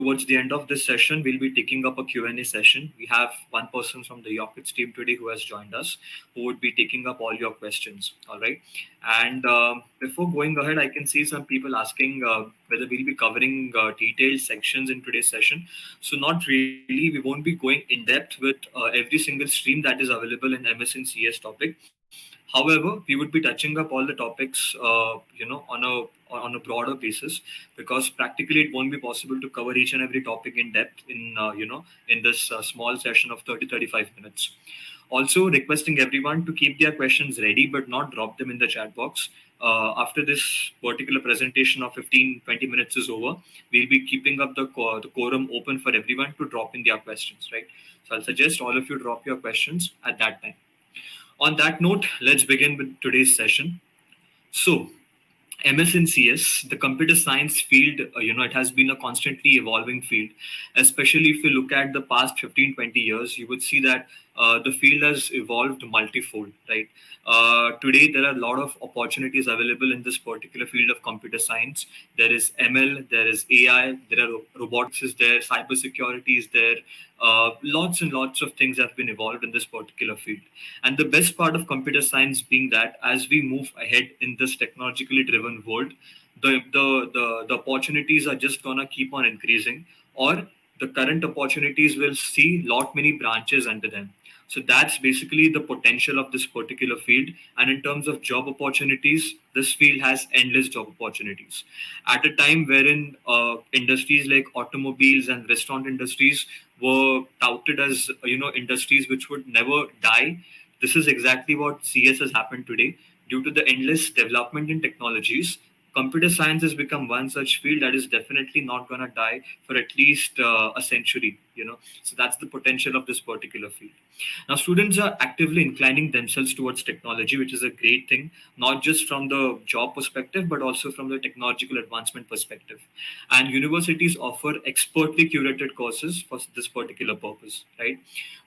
towards the end of this session, we'll be taking up a Q&A session. We have one person from the YOCKET team today who has joined us, who would be taking up all your questions. All right. And before going ahead, I can see some people asking whether we'll be covering detailed sections in today's session. So not really. We won't be going in depth with every single stream that is available in MS and CS topic. However, we would be touching up all the topics, on a broader basis, because practically it won't be possible to cover each and every topic in depth in this small session of 30-35 minutes. Also, requesting everyone to keep their questions ready, but not drop them in the chat box. After this particular presentation of 15-20 minutes is over, we'll be keeping up the quorum open for everyone to drop in their questions, right? So I'll suggest all of you drop your questions at that time. On that note, let's begin with today's session. So, MS and CS, the computer science field, it has been a constantly evolving field. Especially if you look at the past 15-20 years, you would see that the field has evolved multifold, right? Today, there are a lot of opportunities available in this particular field of computer science. There is ML, there is AI, there are robotics is there, cybersecurity is there. Lots and lots of things have been evolved in this particular field. And the best part of computer science being that as we move ahead in this technologically driven world, the opportunities are just gonna keep on increasing, or the current opportunities will see lot many branches under them. So that's basically the potential of this particular field. And in terms of job opportunities, this field has endless job opportunities. At a time wherein industries like automobiles and restaurant industries were touted as industries which would never die, this is exactly what CS has happened today. Due to the endless development in technologies, computer science has become one such field that is definitely not going to die for at least a century. So that's the potential of this particular field. Now, students are actively inclining themselves towards technology, which is a great thing, not just from the job perspective, but also from the technological advancement perspective. And universities offer expertly curated courses for this particular purpose, right?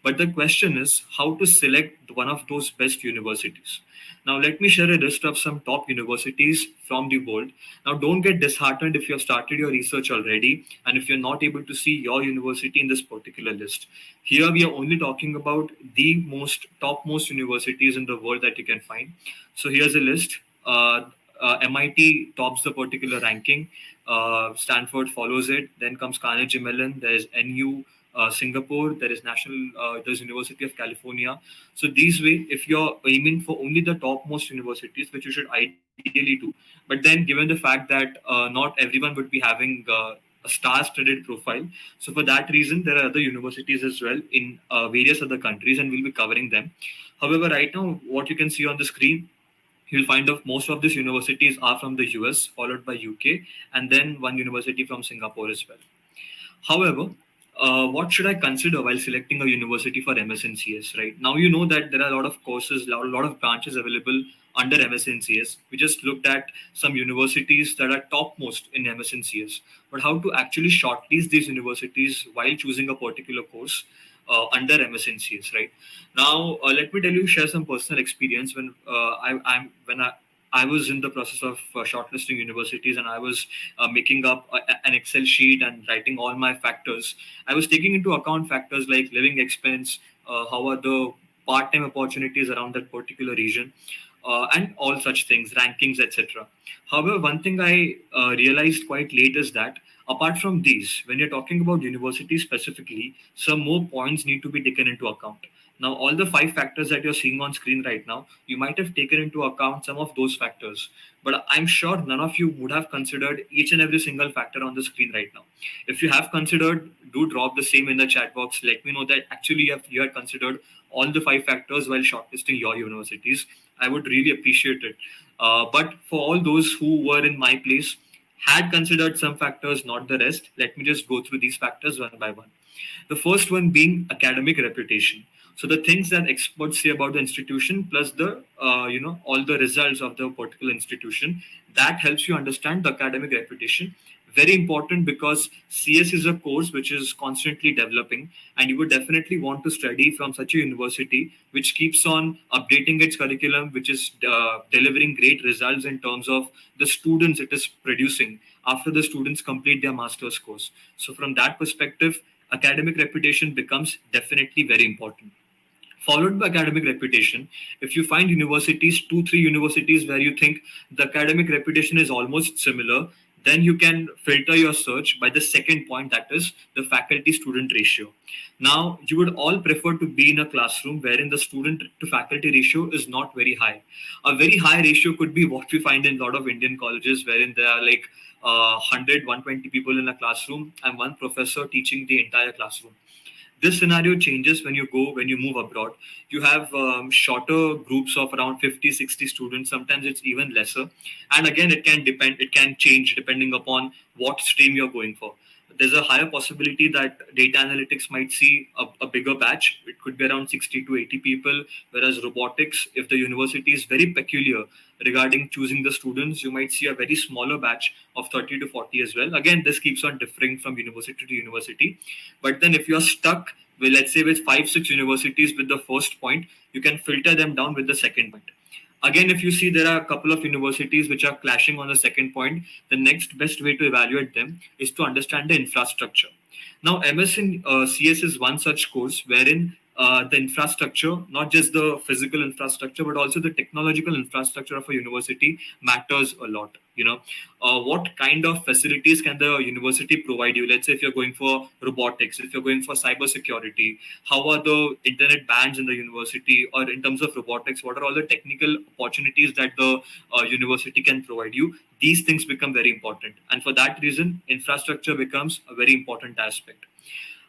But the question is how to select one of those best universities. Now, let me share a list of some top universities from the world. Now, don't get disheartened if you have started your research already and if you're not able to see your university in this particular list. Here, we are only talking about the topmost universities in the world that you can find. So, here's a list. MIT tops the particular ranking. Stanford follows it. Then comes Carnegie Mellon. There is NU. Singapore, there's University of California. So these way, if you're aiming for only the topmost universities, which you should ideally do, but then given the fact that not everyone would be having a star-studded profile, so for that reason, there are other universities as well in various other countries, and we'll be covering them. However, right now, what you can see on the screen, you'll find out most of these universities are from the US, followed by UK, and then one university from Singapore as well. However, what should I consider while selecting a university for MS and CS? Right now, you know that there are a lot of courses, a lot of branches available under MS and CS. We just looked at some universities that are topmost in MS and CS, but how to actually shortlist these universities while choosing a particular course under MS and CS, right? Now, let me share some personal experience when I was in the process of shortlisting universities, and I was making up an Excel sheet and writing all my factors. I was taking into account factors like living expense, how are the part-time opportunities around that particular region, and all such things, rankings, etc. However, one thing I realized quite late is that apart from these, when you're talking about universities specifically, some more points need to be taken into account. Now, all the 5 factors that you're seeing on screen right now, you might have taken into account some of those factors, but I'm sure none of you would have considered each and every single factor on the screen right now. If you have considered, do drop the same in the chat box. Let me know that actually you have considered all the 5 factors while shortlisting your universities. I would really appreciate it. But for all those who were in my place, had considered some factors, not the rest, let me just go through these factors one by one. The first one being academic reputation. So the things that experts say about the institution, plus the all the results of the particular institution, that helps you understand the academic reputation. Very important because CS is a course which is constantly developing, and you would definitely want to study from such a university which keeps on updating its curriculum, which is delivering great results in terms of the students it is producing after the students complete their master's course. So from that perspective, academic reputation becomes definitely very important. Followed by academic reputation, if you find universities, 2 3 universities where you think the academic reputation is almost similar, then you can filter your search by the second point, that is the faculty student ratio. Now you would all prefer to be in a classroom wherein the student to faculty ratio is not very high. A very high ratio could be what we find in a lot of Indian colleges, wherein there are like 100 people in a classroom and one professor teaching the entire classroom. This scenario changes when you move abroad. You have shorter groups of around 50 60 students. Sometimes it's even lesser, and again it can change depending upon what stream you're going for. There's a higher possibility that data analytics might see a bigger batch. It could be around 60 to 80 people, whereas robotics, if the university is very peculiar regarding choosing the students, you might see a very smaller batch of 30 to 40 as well. Again, this keeps on differing from university to university. But then if you're stuck with, let's say, with 5 6 universities with the first point, you can filter them down with the second point. Again, if you see there are a couple of universities which are clashing on the second point, the next best way to evaluate them is to understand the infrastructure. Now, MS in CS is one such course wherein the infrastructure, not just the physical infrastructure, but also the technological infrastructure of a university matters a lot. What kind of facilities can the university provide you? Let's say if you're going for robotics, if you're going for cybersecurity, how are the internet bands in the university? Or in terms of robotics, what are all the technical opportunities that the university can provide you? These things become very important. And for that reason, infrastructure becomes a very important aspect.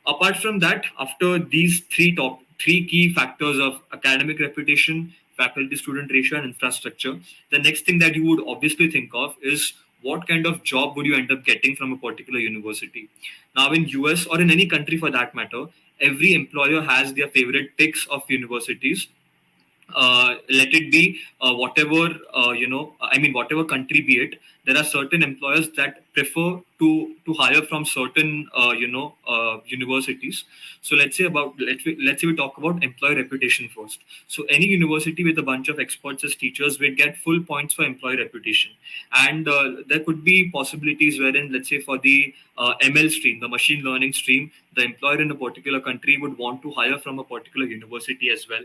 Apart from that, after these three key factors of academic reputation, faculty student ratio, and infrastructure, the next thing that you would obviously think of is what kind of job would you end up getting from a particular university. Now in US or in any country for that matter, every employer has their favorite picks of universities. Let it be whatever whatever country be it. There are certain employers that prefer to hire from certain universities. So let's say we talk about employee reputation first. So any university with a bunch of experts as teachers will get full points for employee reputation. And there could be possibilities wherein, let's say, for the ML stream, the machine learning stream, the employer in a particular country would want to hire from a particular university as well.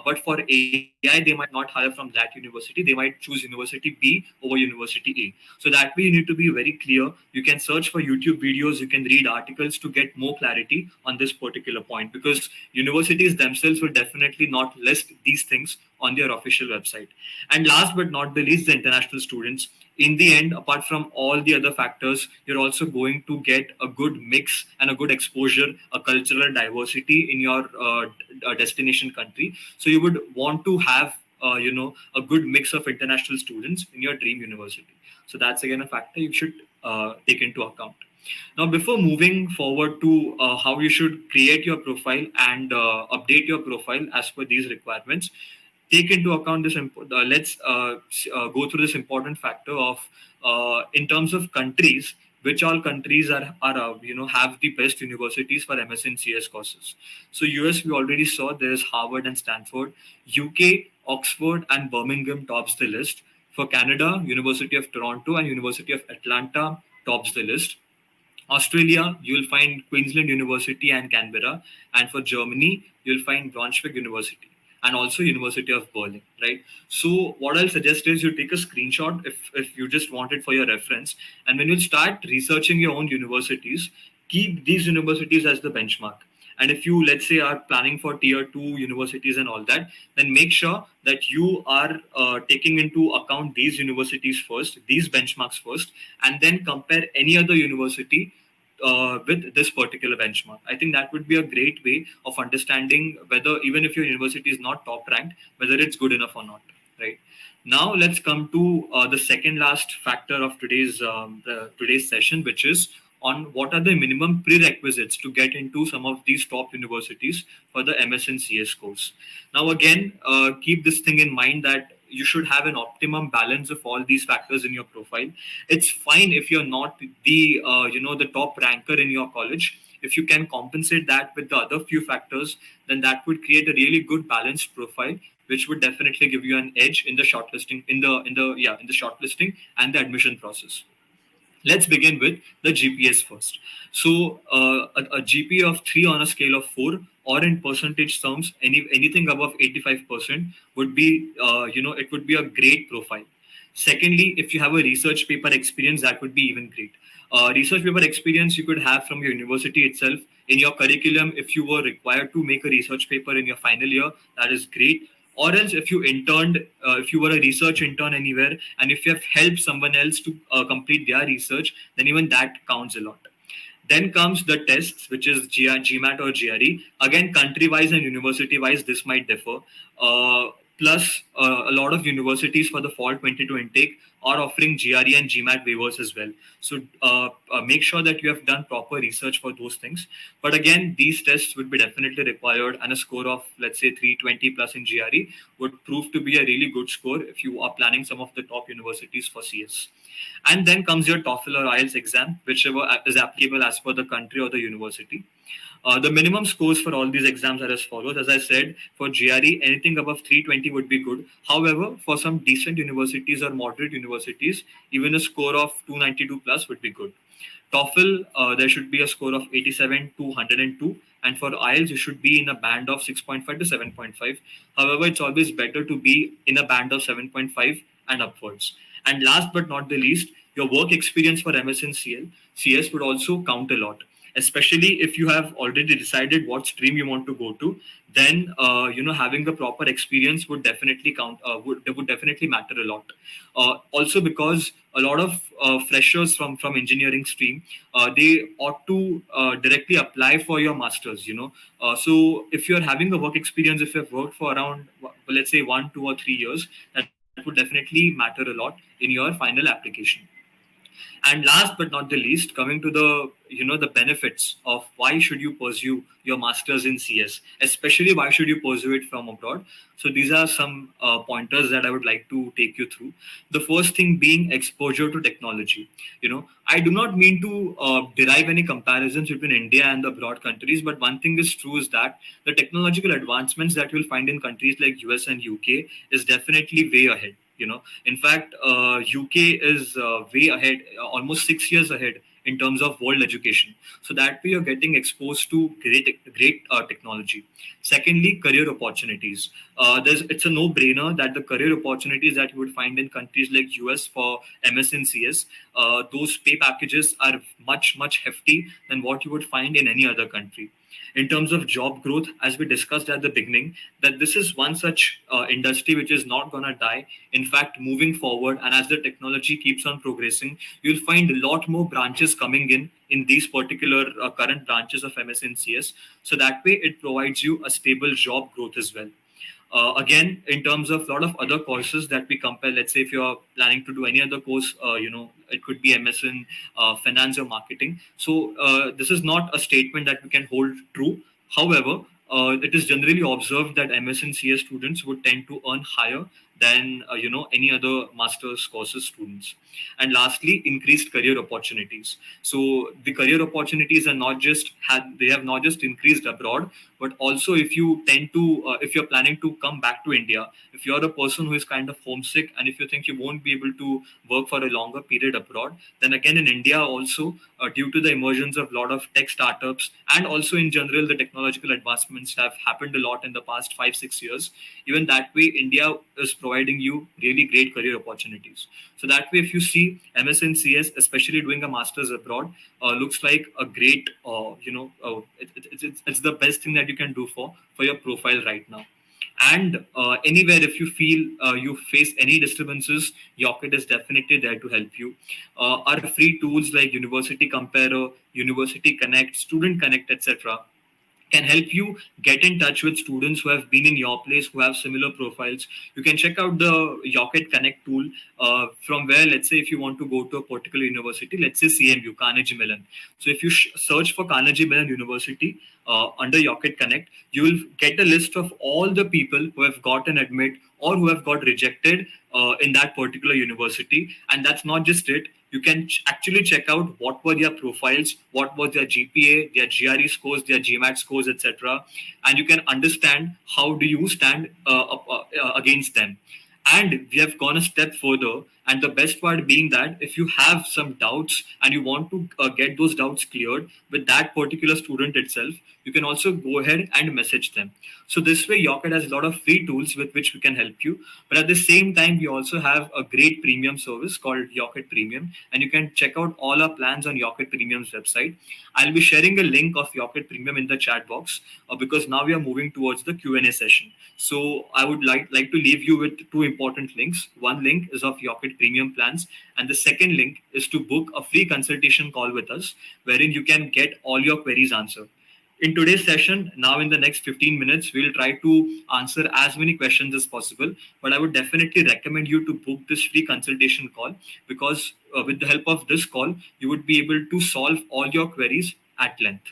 But for AI, they might not hire from that university. They might choose university B over university A. So that way, you need to be very clear. You can search for YouTube videos. You can read articles to get more clarity on this particular point, because universities themselves will definitely not list these things on their official website. And last but not the least, the international students. In the end, apart from all the other factors, you're also going to get a good mix and a good exposure, a cultural diversity in your destination country. So you would want to have a good mix of international students in your dream university. So that's again a factor you should take into account. Now, before moving forward to how you should create your profile and update your profile as per these requirements, take into account this. Let's go through this important factor of in terms of countries, which all countries are have the best universities for MS and CS courses. So US, we already saw there is Harvard and Stanford. UK, Oxford and Birmingham tops the list. For Canada, University of Toronto and University of Atlanta tops the list. Australia, you'll find Queensland University and Canberra. And for Germany, you'll find Braunschweig University and also University of Berlin, right? So what I'll suggest is you take a screenshot if you just want it for your reference. And when you start researching your own universities, keep these universities as the benchmark. And if you, let's say, are planning for tier 2 universities and all that, then make sure that you are taking into account these universities first, these benchmarks first, and then compare any other university with this particular benchmark. I think that would be a great way of understanding whether, even if your university is not top ranked, whether it's good enough or not, right? Now let's come to the second last factor of today's session, which is on what are the minimum prerequisites to get into some of these top universities for the MS and CS course. Now again, keep this thing in mind that you should have an optimum balance of all these factors in your profile. It's fine if you're not the the top ranker in your college. If you can compensate that with the other few factors, then that would create a really good balanced profile, which would definitely give you an edge in the shortlisting, in the shortlisting and the admission process. Let's begin with the GPAs first. So, a GPA of 3 on a scale of 4, or in percentage terms, anything above 85% would be, it would be a great profile. Secondly, if you have a research paper experience, that would be even great. Research paper experience you could have from your university itself. In your curriculum, if you were required to make a research paper in your final year, that is great. Or else, if you interned, if you were a research intern anywhere, and if you have helped someone else to complete their research, then even that counts a lot. Then comes the tests, which is GMAT or GRE. Again, country-wise and university-wise, this might differ. Plus, a lot of universities for the fall 22 intake are offering GRE and GMAT waivers as well. So make sure that you have done proper research for those things. But again, these tests would be definitely required, and a score of, let's say, 320 plus in GRE would prove to be a really good score if you are planning some of the top universities for CS. And then comes your TOEFL or IELTS exam, whichever is applicable as per the country or the university. The minimum scores for all these exams are as follows. As I said, for GRE, anything above 320 would be good. However, for some decent universities or moderate universities, even a score of 292 plus would be good. TOEFL, there should be a score of 87 to 102. And for IELTS, you should be in a band of 6.5 to 7.5. However, it's always better to be in a band of 7.5 and upwards. And last but not the least, your work experience for MS and CS would also count a lot, especially if you have already decided what stream you want to go to. Then having the proper experience would definitely count, would definitely matter a lot. Also, because a lot of freshers from engineering stream, they ought to directly apply for your masters, so if you're having a work experience, if you've worked for around, let's say, 1, 2, or 3 years, that would definitely matter a lot in your final application. And last but not the least, coming to the benefits of why should you pursue your masters in CS, especially why should you pursue it from abroad. So these are some pointers that I would like to take you through. The first thing being exposure to technology. I do not mean to derive any comparisons between India and the abroad countries, but one thing is true, is that the technological advancements that you'll find in countries like US and UK is definitely way ahead. In fact, UK is way ahead, almost 6 years ahead in terms of world education. So that way, you're getting exposed to great technology. Secondly, career opportunities. It's a no-brainer that the career opportunities that you would find in countries like US for MS and CS, those pay packages are much hefty than what you would find in any other country. In terms of job growth, as we discussed at the beginning, that this is one such industry which is not going to die. In fact, moving forward, and as the technology keeps on progressing, you'll find a lot more branches coming in these particular current branches of MS and CS. So that way, it provides you a stable job growth as well. Again, in terms of a lot of other courses that we compare, let's say if you're planning to do any other course, it could be MS in finance or marketing. So this is not a statement that we can hold true. However, it is generally observed that MS and CS students would tend to earn higher than any other master's courses students. And lastly, increased career opportunities. So the career opportunities are they have not just increased abroad, but also if you tend to if you're planning to come back to India, if you're a person who is kind of homesick, and if you think you won't be able to work for a longer period abroad, then again in India also, due to the emergence of a lot of tech startups, and also in general the technological advancements have happened a lot in the past 5-6 years. Even that way, India is providing you really great career opportunities. So that way, if you see MS and CS, especially doing a master's abroad, looks like a great, it's the best thing that you can do for your profile right now. And anywhere, if you feel you face any disturbances, YOCKET is definitely there to help you. Our free tools like University Comparer, University Connect, Student Connect, etc., can help you get in touch with students who have been in your place, who have similar profiles. You can check out the YOCKET Connect tool, from where, let's say, if you want to go to a particular university, let's say CMU, Carnegie Mellon. So if you search for Carnegie Mellon University under YOCKET Connect, you will get a list of all the people who have got an admit or who have got rejected in that particular university. And that's not just it. You can actually check out what were their profiles, what was their GPA, their GRE scores, their GMAT scores, etc. And you can understand how do you stand against them. And we have gone a step further, And the best part being that if you have some doubts and you want to get those doubts cleared with that particular student itself, you can also go ahead and message them. So this way, YOCKET has a lot of free tools with which we can help you. But at the same time, we also have a great premium service called YOCKET Premium, and you can check out all our plans on YOCKET Premium's website. I'll be sharing a link of YOCKET Premium in the chat box because now we are moving towards the Q&A session. So I would like to leave you with two important links. One link is of YOCKET Premium plans, and the second link is to book a free consultation call with us, wherein you can get all your queries answered. In today's session, now in the next 15 minutes, we'll try to answer as many questions as possible. But I would definitely recommend you to book this free consultation call because with the help of this call, you would be able to solve all your queries at length.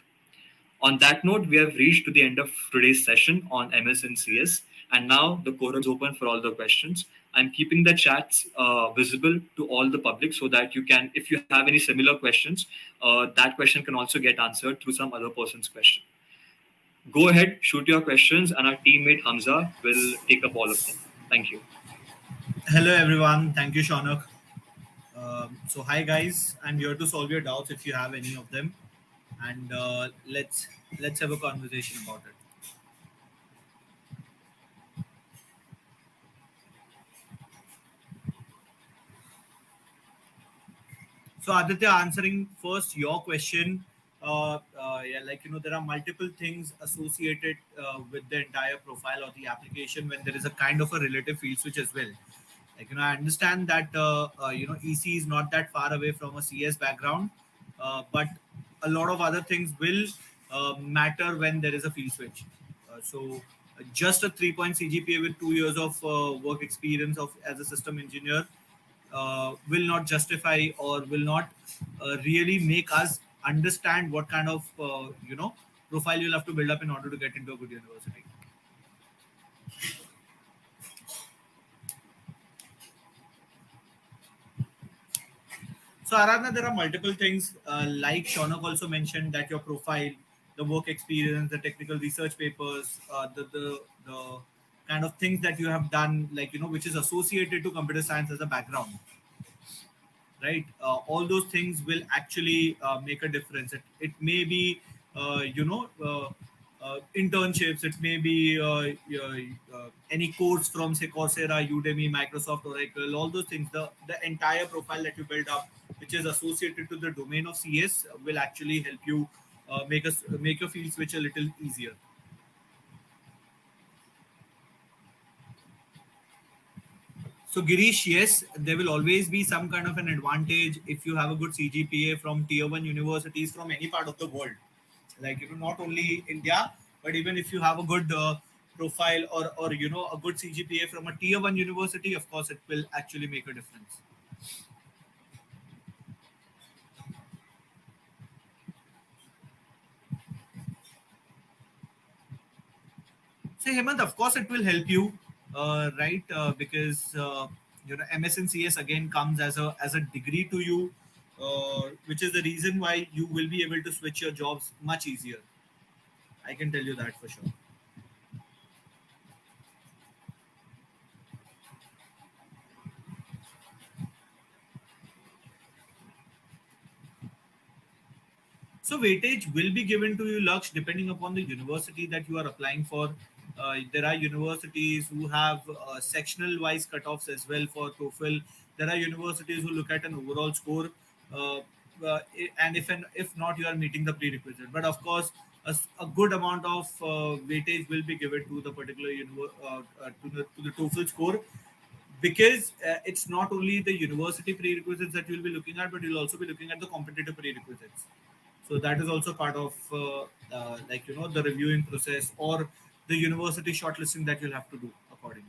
On that note, we have reached to the end of today's session on MS and CS, and now the quorum is open for all the questions. I'm keeping the chats visible to all the public so that you can, if you have any similar questions, that question can also get answered through some other person's question. Go ahead, shoot your questions, and our teammate Hamza will take up all of them. Thank you. Hello, everyone. Thank you, Shaunak. So, hi guys. I'm here to solve your doubts if you have any of them, and let's have a conversation about it. So, Aditya, answering first your question. There are multiple things associated with the entire profile or the application when there is a kind of a relative field switch as well. I understand that EC is not that far away from a CS background, but a lot of other things will matter when there is a field switch. Just a 3-point CGPA with 2 years of work experience as a system engineer will not justify or will not really make us understand what kind of profile you'll have to build up in order to get into a good university. So Aradhana, there are multiple things like Shaunak also mentioned that your profile, the work experience, the technical research papers, the kind of things that you have done, which is associated to computer science as a background, right? All those things will actually make a difference. It may be, internships. It may be any course from say Coursera, Udemy, Microsoft, Oracle. All those things. The entire profile that you build up, which is associated to the domain of CS, will actually help you make your field switch a little easier. So Girish, yes, there will always be some kind of an advantage if you have a good CGPA from tier 1 universities from any part of the world. Not only India, but even if you have a good profile or a good CGPA from a tier 1 university, of course, it will actually make a difference. So Hemant, of course, it will help you, right? Because MS and CS again comes as a degree to you, which is the reason why you will be able to switch your jobs much easier. I can tell you that for sure. So weightage will be given to you, Laksh, depending upon the university that you are applying for. There are universities who have sectional-wise cutoffs as well for TOEFL. There are universities who look at an overall score, and if not, you are meeting the prerequisite. But of course, a good amount of weightage will be given to the particular to the TOEFL score, because it's not only the university prerequisites that you'll be looking at, but you'll also be looking at the competitive prerequisites. So that is also part of the reviewing process or the university shortlisting that you'll have to do accordingly.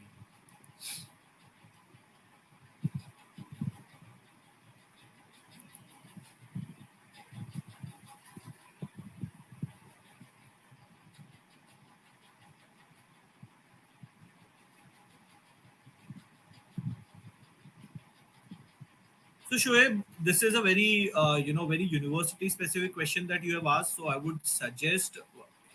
So Shoaib, this is a very very university specific question that you have asked. So I would suggest,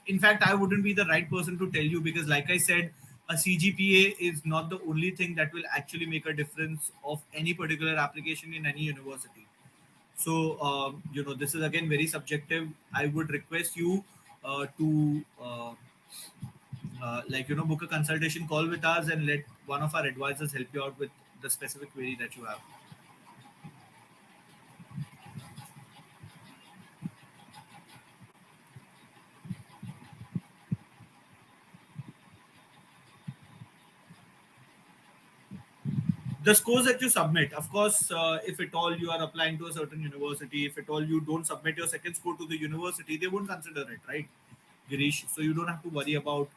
in fact, I wouldn't be the right person to tell you, because like I said, a a CGPA is not the only thing that will actually make a difference of any particular application in any university. So, this is again very subjective. I would request you to book a consultation call with us and let one of our advisors help you out with the specific query that you have. The scores that you submit, of course, if at all you are applying to a certain university, if at all you don't submit your second score to the university, they won't consider it, right, Girish? So you don't have to worry about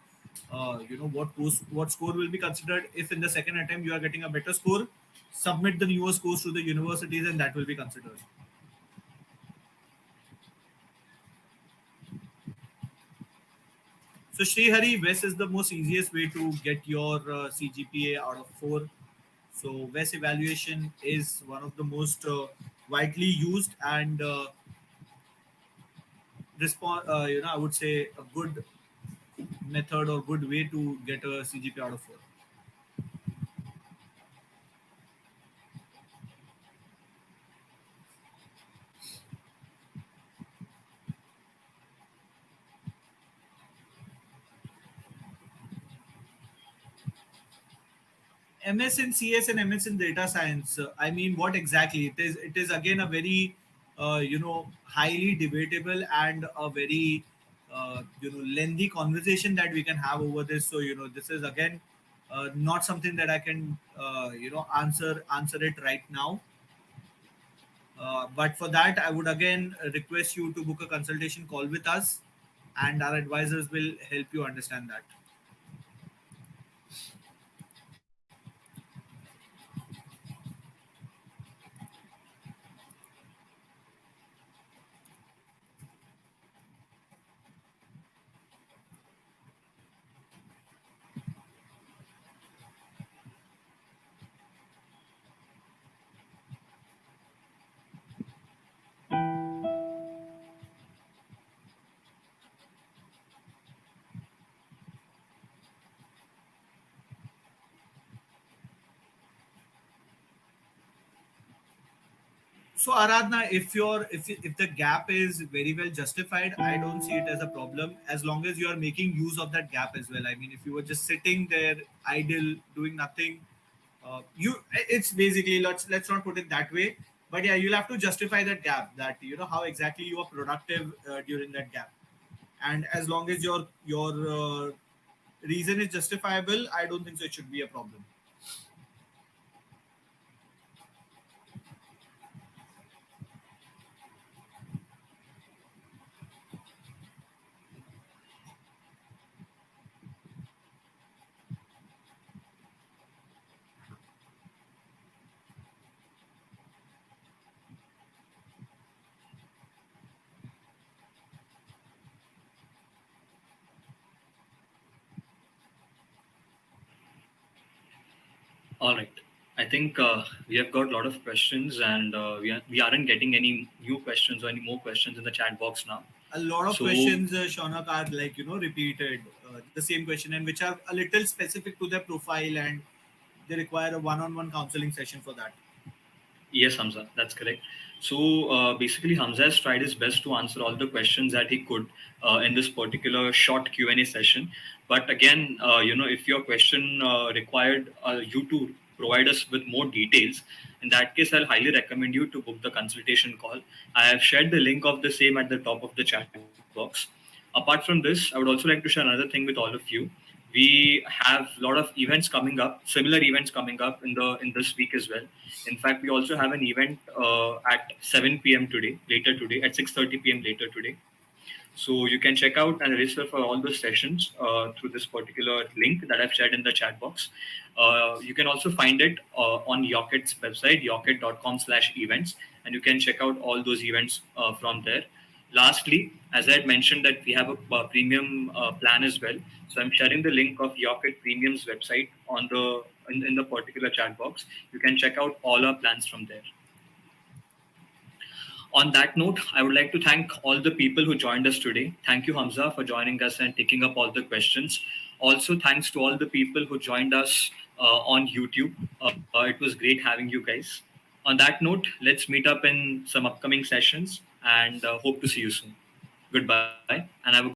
what score will be considered. If in the second attempt you are getting a better score, submit the newer scores to the universities and that will be considered. So Srihari, WES is the most easiest way to get your CGPA out of 4. So WES evaluation is one of the most widely used and I would say a good method or good way to get a CGPA out of 4. MS in CS and MS in data science. I mean, what exactly it is? It is again a very, highly debatable and a very, lengthy conversation that we can have over this. So this is again not something that I can, answer it right now. But for that, I would again request you to book a consultation call with us, and our advisors will help you understand that. So Aradhna, if the gap is very well justified, I don't see it as a problem as long as you are making use of that gap as well. I mean, if you were just sitting there idle doing nothing, it's basically, let's not put it that way, but yeah, you'll have to justify that gap, that how exactly you are productive during that gap, and as long as your reason is justifiable, I don't think so it should be a problem. All right. I think we have got a lot of questions, and we aren't getting any new questions or any more questions in the chat box now. A lot of questions, Shaunak, are repeated, the same question, and which are a little specific to their profile, and they require a one-on-one counseling session for that. Yes, Hamza, that's correct. So basically, Hamza has tried his best to answer all the questions that he could in this particular short Q&A session. But again, if your question required you to provide us with more details, in that case, I'll highly recommend you to book the consultation call. I have shared the link of the same at the top of the chat box. Apart from this, I would also like to share another thing with all of you. We have a lot of events coming up, similar events coming up in this week as well. In fact, we also have an event at 7 p.m. today, later today, at 6:30 p.m. later today. So you can check out and register for all those sessions through this particular link that I've shared in the chat box. You can also find it on YOCKET's website, yocket.com/events, and you can check out all those events from there. Lastly, as I had mentioned that we have a premium plan as well. So I'm sharing the link of YOCKET Premium's website in the particular chat box. You can check out all our plans from there. On that note, I would like to thank all the people who joined us today. Thank you, Hamza, for joining us and taking up all the questions. Also, thanks to all the people who joined us on YouTube. It was great having you guys. On that note, let's meet up in some upcoming sessions and hope to see you soon. Goodbye and have a good day.